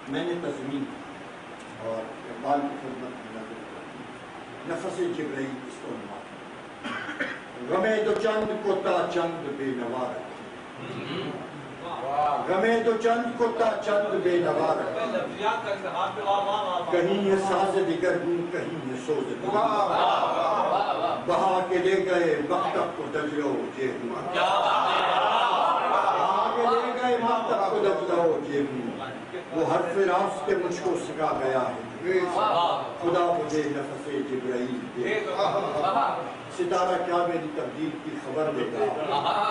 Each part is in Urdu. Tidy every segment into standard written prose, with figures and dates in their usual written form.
میں نے تضمین اور اقبال کی خدمت میں نظر کرتی نفس جبرائیل اس کو عنوان غمے دو چند کو تا چند بے نوا رکھے غمے دو چند کو تا چند بے نوا رکھے کہیں یہ ساز دیگر ہوں کہیں یہ سوز دیگر بہا کے لے گئے مکتب کو دجلہ و جیب بہا کے لے گئے مکتب کو دجلہ و جیب وہ حرف راست کے مجھ کو سکھا گیا ہے خدا مجھے نفس جبرائیل دے ستارہ کیا میری تبدیل کی خبر دے گا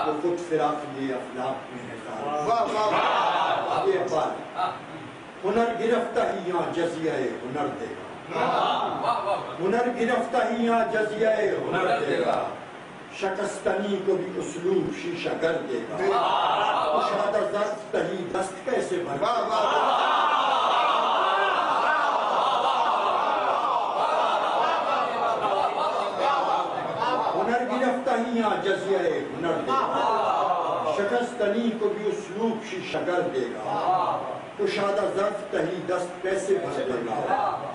وہ خود فراق یہ افلاق میں ہے یہ بات ہنر گرفتہ ہی یہاں جزیہ ہنر دے گا ہنر گرفتہ ہی یہاں جزیہ ہنر دے گا شکستنی کو بھی اسلوب شیشہ گر دے گا کشادہ ظرف تہی دست کیسے بھر دے گا ہنر گرفتہ ہی یہاں جزیہ ہنر دے گا شکستنی کو بھی اسلوب شیشہ گر دے گا کشادہ ظرف تہی دست کیسے بھر دے گا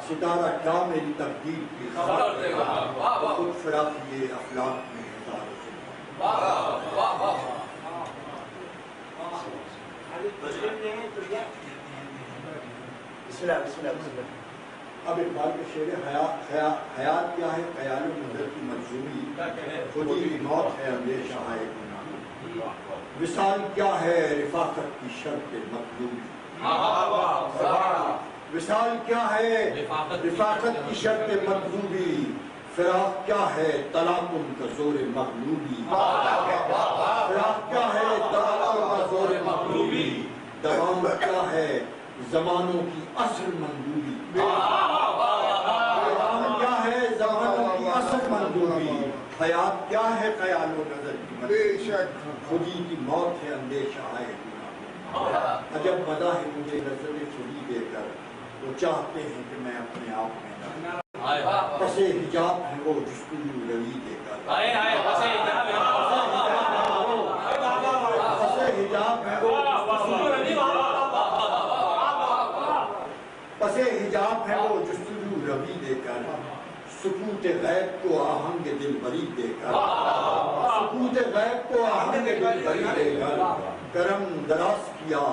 ستارہ کیا میری تبدیل کی خبر دے گا خود فراق یہ افلاق میں اب اقبال کے شعر حیات کیا ہے خیال و نظر کی منظوری خودی کی موت ہے اندیشہ ہے گناہ وصال کیا ہے رفاقت کی شرط مطلوبی وصال کیا ہے رفاقت کی شرط مطلوبی فراق کیا ہے تلاقم کا زور مغلوبی فراق کیا ہے تلاقم کا زور مغلوبی دوام کیا ہے زمانوں کی اصل مندوبی دوام کیا ہے زمانوں کی اصل مندوبی حیات کیا ہے خیال و نظر کی مطلوبی خودی کی موت ہے اندیشہ ہے گناہ عجب مدہ ہے مجھے لذت خودی دے کر وہ چاہتے ہیں کہ میں اپنے آپ میں پس حجاب ہے وہ جستجو روی دے کر پس حجاب ہے وہ پس حجاب ہے وہ جستجو روی دے کر سکوت غیب کو آہنگ دل بری دے کر سکوت غیب کو آہنگ دل بری دے کر کرم دراز کیا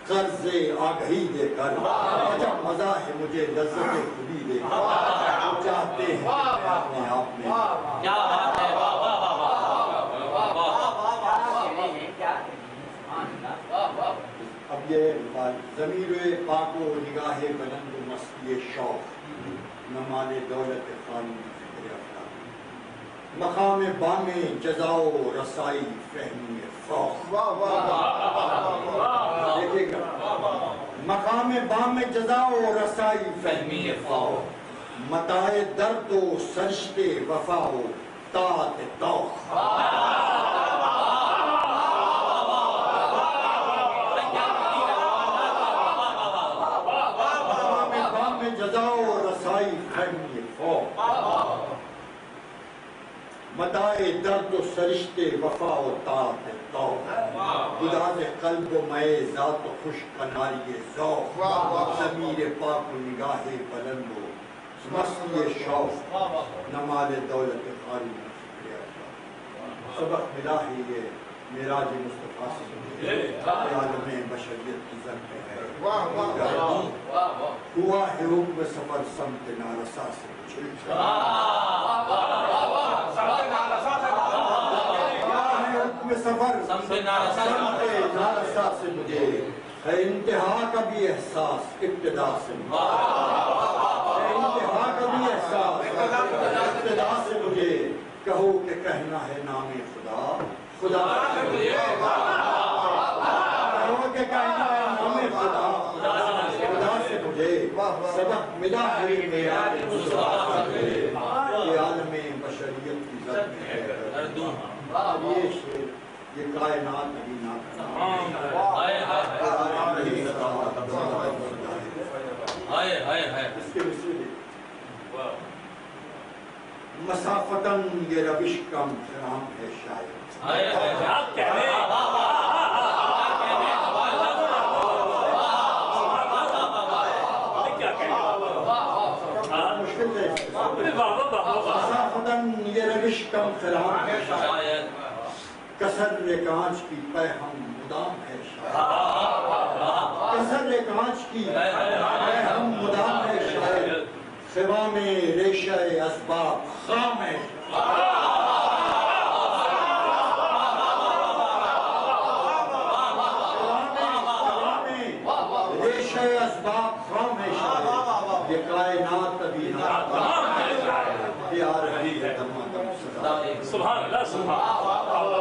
قرض آگہی دے کر عجب مزہ ہے مجھے لذت خودی دے کر وہ چاہتے ہیں کہ میں اپنے آپ میں اب یہ ضمیر پاک و نگاہ بلند و مستی شوق نمال دولت خانی فکر افلاق مقام بام جزا و رسائی فہمی فوق دیکھے گا مقام بام جزا و رسائی فہمی فوق متاع درد و سرشت وفا و طاعت توق متاع درد و سرشت وفا و طاعت توق گداز قلب و مئے ذات و خوش کناری ذوق ضمیر پاک و نگاہ بلند و مستی شوق نمال دولت خاری فکر افلاق سبق ملا ہے یہ معراج مصطفیٰ سے عالم بشریت کی زد پہ ہے ہوا ہے حکم سفر سمت نارسا سے سفر سمت نارسا سے مجھے ہے انتہا کا بھی احساس ابتدا سے مجھے ہے انتہا کا بھی احساس ابتدا سے مجھے کہو کہ کہنا ہے نام خدا خدا سے مجھے کہو کہ کہنا ہے نام خدا خدا سے مجھے سبق ملا ہے معراج مصطفیٰ سے یہ عالم بشریت کی زد ہے یہ شعر یہ کائنات ابھی نہ اس کے مسئلے مسافتاً یہ روش کم فرام ہے شاید شکم خرام ہے شاید کسر کانچ کی پہ ہم مدام ہے شاید کسر کانچ کی پہ ہم مدام ہے شاید خوا میں ریشہ اسباب خام ہے ریشہ اسباب خام ہے شاید یہ کائنات ابھی ناکام ہے یہ آ رہی ہے دمہ دم سزا سبحان اللہ سبحان اللہ